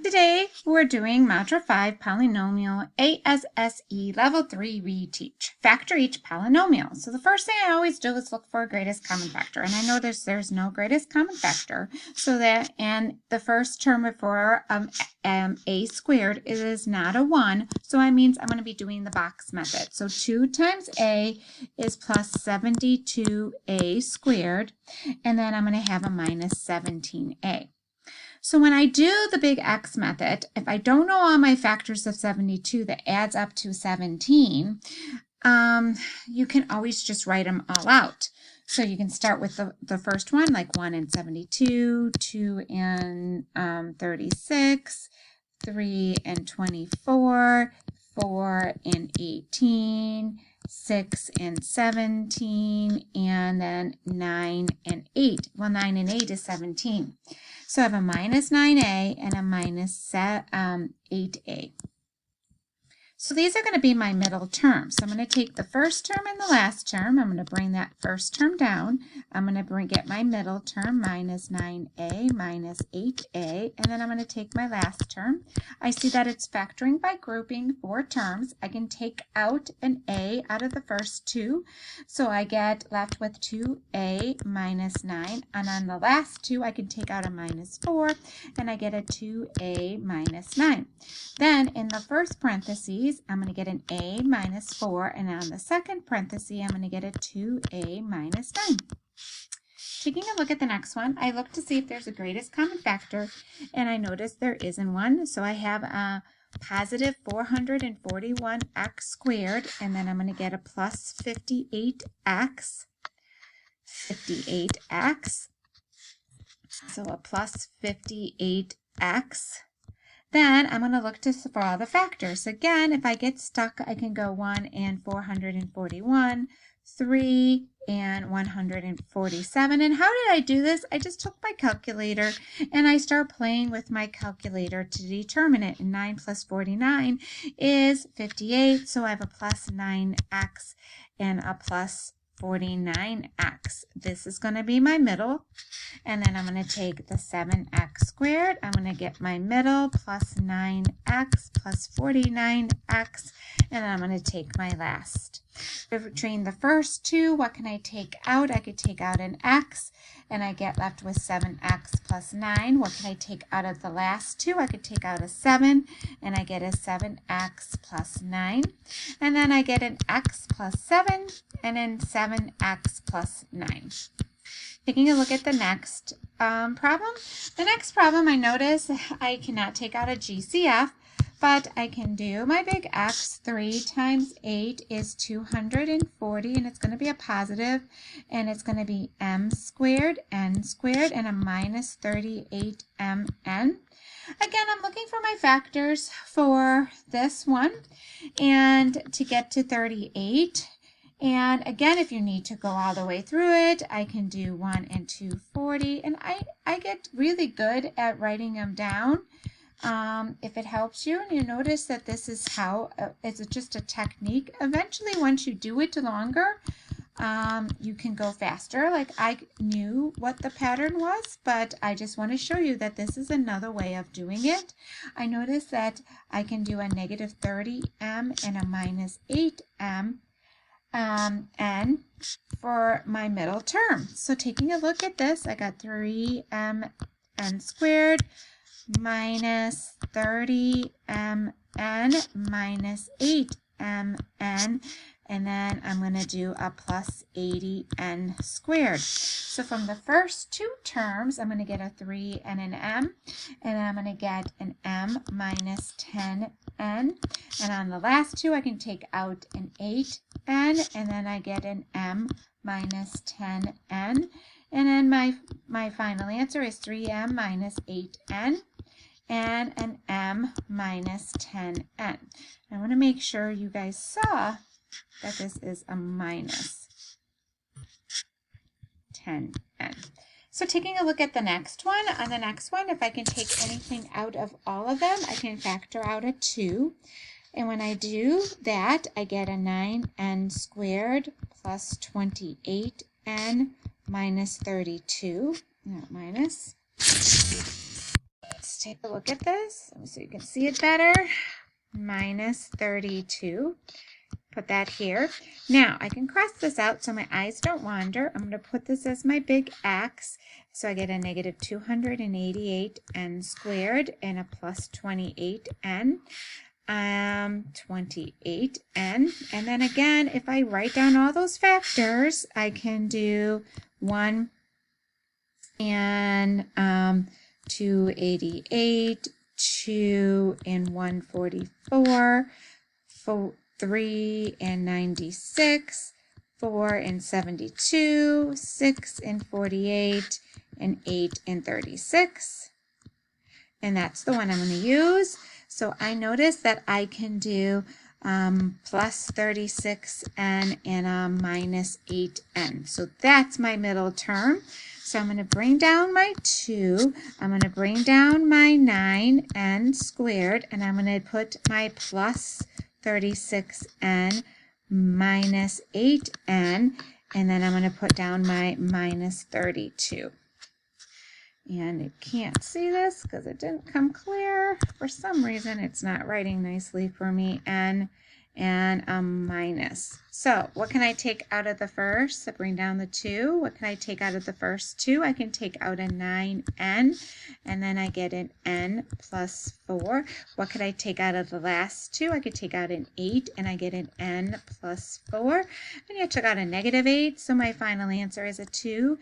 Today we're doing Module 5 Polynomial A.SSE Level 3 Reteach. Factor each polynomial. So the first thing I always do is look for a greatest common factor. And I notice there's no greatest common factor. So that, and the first term before a squared is not a 1. So that means I'm going to be doing the box method. So 2 times a is plus 72a squared. And then I'm going to have a minus 17a. So when I do the big X method, if I don't know all my factors of 72 that adds up to 17, you can always just write them all out. So you can start with the first one, like 1 and 72, 2 and 36, 3 and 24, 4 and 18, 6 and 17, and then 9 and 8. Well, 9 and 8 is 17. So I have a minus 9a and a minus 8a. So these are going to be my middle terms. So I'm going to take the first term and the last term. I'm going to bring that first term down. I'm going to get my middle term, minus 9a minus 8a, and then I'm going to take my last term. I see that it's factoring by grouping 4 terms. I can take out an a out of the first 2, so I get left with 2a minus 9, and on the last 2 I can take out a minus 4, and I get a 2a minus 9. Then in the first parentheses, I'm going to get an a minus 4, and on the second parenthesis, I'm going to get a 2a minus 9. Taking a look at the next one, I look to see if there's a greatest common factor, and I notice there isn't one. So I have a positive 441x squared, and then I'm going to get a plus 58x, so a plus 58x. Then I'm going to look for all the factors. Again, if I get stuck, I can go 1 and 441, 3 and 147. And how did I do this? I just took my calculator and I start playing with my calculator to determine it. And 9 plus 49 is 58. So I have a plus 9x and a plus 49x. This is going to be my middle. And then I'm going to take the 7x squared. I'm going to get my middle plus 9x plus 49x. And then I'm going to take my last. Between the first 2, what can I take out? I could take out an x, and I get left with 7x plus 9. What can I take out of the last 2? I could take out a 7, and I get a 7x plus 9. And then I get an x plus 7, and then 7x plus 9. Taking a look at the next problem. The next problem, I notice I cannot take out a GCF, but I can do my big X. 3 times 8 is 240, and it's going to be a positive, and it's going to be m squared, n squared, and a minus 38mn. Again, I'm looking for my factors for this one, and to get to 38. And again, if you need to go all the way through it, I can do 1 and 240, and I get really good at writing them down. If it helps you, and you notice that this is how, it's just a technique. Eventually, once you do it longer, you can go faster. Like I knew what the pattern was, but I just want to show you that this is another way of doing it. I noticed that I can do a negative 30m and a minus 8m n for my middle term. So taking a look at this, I got 3m n squared minus 30mn minus 8mn, and then I'm going to do a plus 80n squared. So from the first 2 terms, I'm going to get a 3 and an m, and I'm going to get an m minus 10n, and on the last 2, I can take out an 8n, and then I get an m minus 10n, and then my final answer is 3m minus 8n, and an m minus 10n. I want to make sure you guys saw that this is a minus 10n. So taking a look at the next one, on the next one, if I can take anything out of all of them, I can factor out a 2. And when I do that, I get a 9n squared plus 28n minus 32, not minus. Let's take a look at this so you can see it better. Minus 32. Put that here. Now I can cross this out so my eyes don't wander. I'm going to put this as my big X. So I get a negative 288n squared and a plus 28n. 28n. And then again, if I write down all those factors, I can do 1 and 288, 2 and 144, 3 and 96, 4 and 72, 6 and 48, and 8 and 36. And that's the one I'm going to use. So I notice that I can do plus 36n and minus 8n. So that's my middle term. So I'm going to bring down my 2. I'm going to bring down my 9n squared, and I'm going to put my plus 36n minus 8n, and then I'm going to put down my minus 32. And you can't see this because it didn't come clear. For some reason, it's not writing nicely for me. N and a minus. So what can I take out of the first? I bring down the 2. What can I take out of the first 2? I can take out a 9n, and then I get an n plus 4. What could I take out of the last 2? I could take out an 8, and I get an n plus 4. And I took out a negative 8, so my final answer is a 2.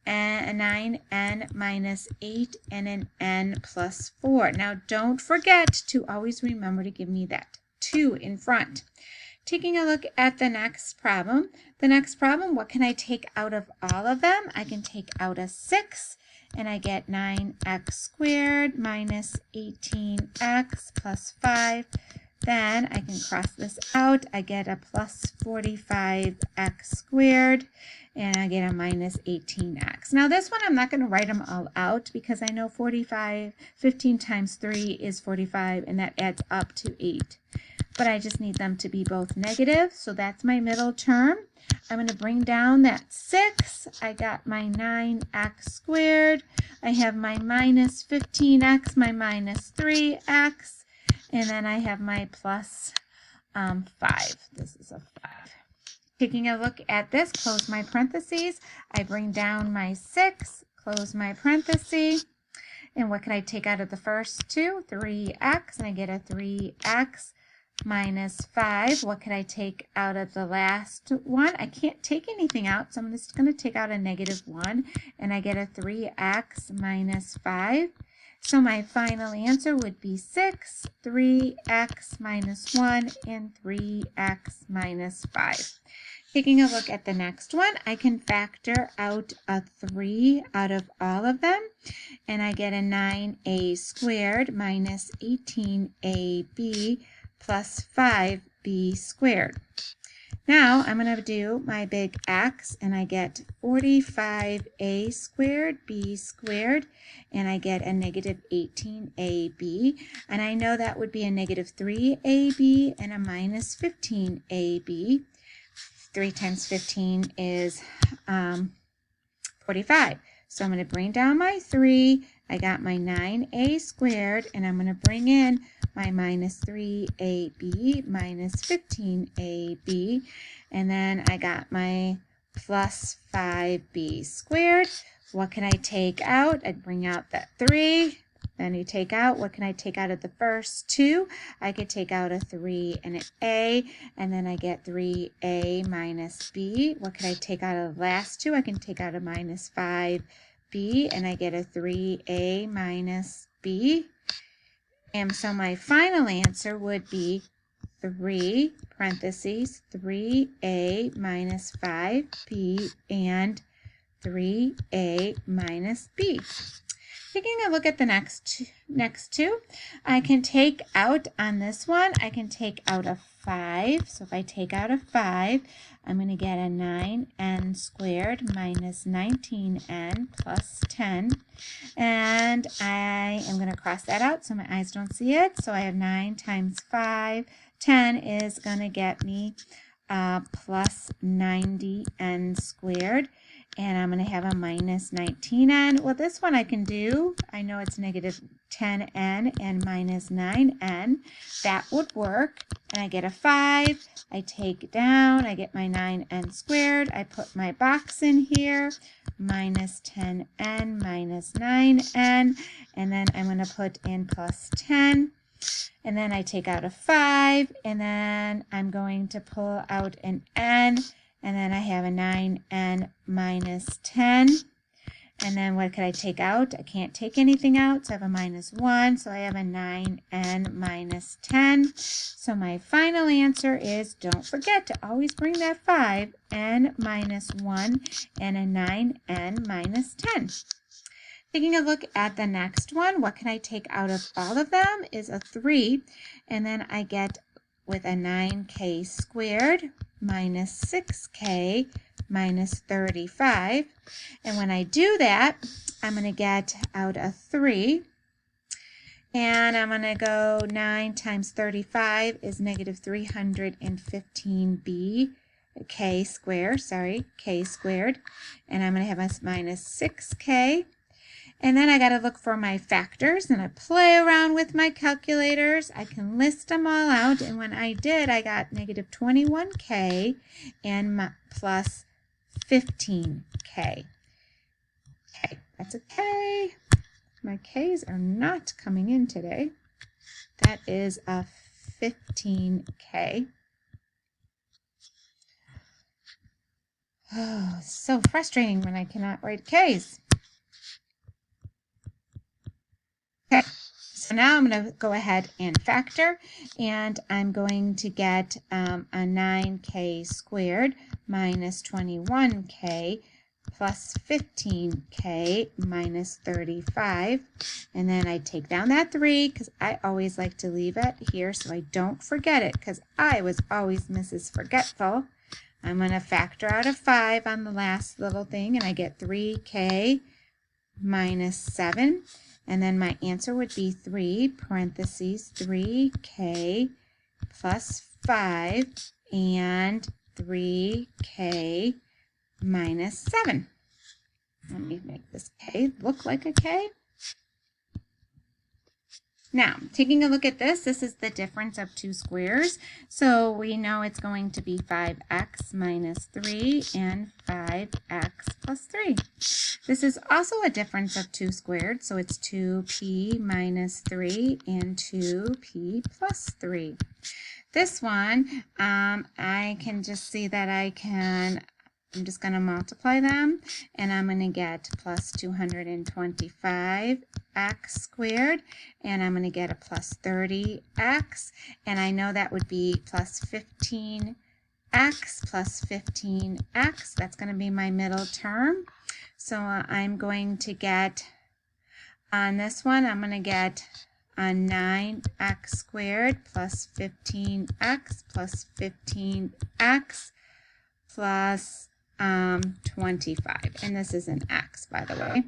And a 9n minus 8 and an n plus 4. Now don't forget to always remember to give me that 2 in front. Taking a look at the next problem. The next problem, what can I take out of all of them? I can take out a 6, and I get 9x squared minus 18x plus 5. Then I can cross this out. I get a plus 45x squared, and I get a minus 18x. Now this one I'm not going to write them all out because I know 15 times 3 is 45, and that adds up to 8. But I just need them to be both negative, so that's my middle term. I'm going to bring down that 6. I got my 9x squared. I have my minus 15x, my minus 3x, and then I have my plus 5. This is a 5. Taking a look at this, close my parentheses. I bring down my 6, close my parentheses. And what can I take out of the first 2? 3x, and I get a 3x minus 5. What can I take out of the last one? I can't take anything out, so I'm just going to take out a negative 1, and I get a 3x minus 5. So my final answer would be 6, 3x minus 1, and 3x minus 5. Taking a look at the next one, I can factor out a 3 out of all of them, and I get a 9a squared minus 18ab plus 5b squared. Now I'm going to do my big X, and I get 45a squared b squared, and I get a negative 18ab, and I know that would be a negative 3ab and a minus 15ab. 3 times 15 is 45. So I'm going to bring down my 3. I got my 9a squared, and I'm going to bring in my minus 3ab minus 15ab, and then I got my plus 5b squared. What can I take out? I'd bring out that 3. Then you take out, what can I take out of the first 2? I could take out a 3 and an a, and then I get 3a minus b. What can I take out of the last 2? I can take out a minus 5b, and I get a 3a minus b. And so my final answer would be 3 parentheses 3a minus 5b and 3a minus b. Taking a look at the next two, I can take out on this one, I can take out a 5. So if I take out a 5, I'm going to get a 9n squared minus 19n plus 10. And I am going to cross that out so my eyes don't see it. So I have 9 times 5. 10 is going to get me plus 90n squared. and I'm going to have a minus 19n. Well, this one I can do. I know it's negative 10n and minus 9n. That would work. And I get a 5. I take down. I get my 9n squared. I put my box in here. Minus 10n minus 9n. And then I'm going to put in plus 10. And then I take out a 5. And then I'm going to pull out an n. And then I have a 9n minus 10. And then what could I take out? I can't take anything out, so I have a minus 1. So I have a 9n minus 10. So my final answer is, don't forget to always bring that 5, n minus 1, and a 9n minus 10. Taking a look at the next one, what can I take out of all of them is a 3. And then I get with a 9k squared minus 6k minus 35. And when I do that, I'm going to get out a 3. And I'm going to go 9 times 35 is negative 315b k squared. And I'm going to have a minus 6k. And then I got to look for my factors, and I play around with my calculators. I can list them all out, and when I did, I got negative 21k and plus 15k. Okay, that's a k. My k's are not coming in today. That is a 15k. Oh, so frustrating when I cannot write k's. Okay, so now I'm going to go ahead and factor, and I'm going to get a 9k squared minus 21k plus 15k minus 35. And then I take down that 3 because I always like to leave it here so I don't forget it, because I was always Mrs. Forgetful. I'm going to factor out a 5 on the last little thing, and I get 3k minus 7. And then my answer would be 3 parentheses 3k plus 5 and 3k minus 7. Let me make this k look like a k. Now, taking a look at this, this is the difference of two squares. So we know it's going to be 5x minus 3 and 5x plus 3. This is also a difference of 2 squared, so it's 2p minus 3 and 2p plus 3. This one, I can just see that I'm just going to multiply them, and I'm going to get plus 225x squared, and I'm going to get a plus 30x, and I know that would be plus 15x plus 15x. That's going to be my middle term. So I'm going to get, on this one, I'm going to get a 9x squared plus 15x plus 15x plus 25, and this is an x, by the way.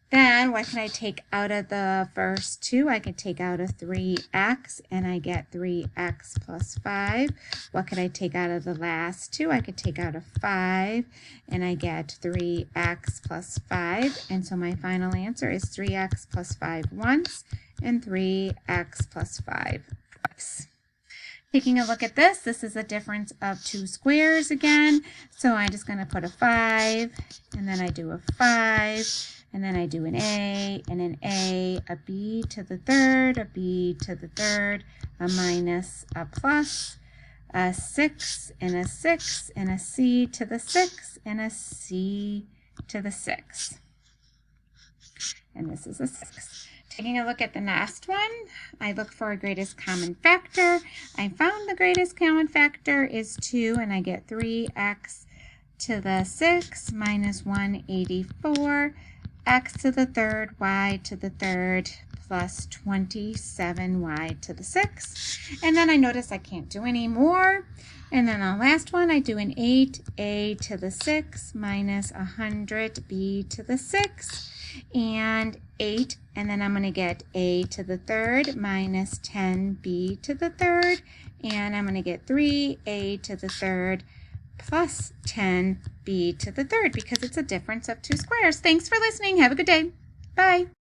Then what can I take out of the first two? I can take out a 3x, and I get 3x plus 5. What could I take out of the last two? I could take out a 5, and I get 3x plus 5. And so my final answer is 3x plus 5 once and 3x plus 5 twice. Taking a look at this, this is a difference of two squares again. So I'm just going to put a 5, and then I do a 5, and then I do an A, and an A, a B to the third, a B to the third, a minus, a plus, a 6, and a 6, and a C to the 6, and a C to the 6. And this is a 6. Taking a look at the last one, I look for a greatest common factor. I found the greatest common factor is 2, and I get 3x to the 6 minus 184, x to the third, y to the third, plus 27y to the 6. And then I notice I can't do any more. And then the last one, I do an 8a to the 6 minus 100b to the 6. And 8, and then I'm going to get a to the third minus 10b to the third, and I'm going to get 3a to the third plus 10b to the third because it's a difference of two squares. Thanks for listening. Have a good day. Bye.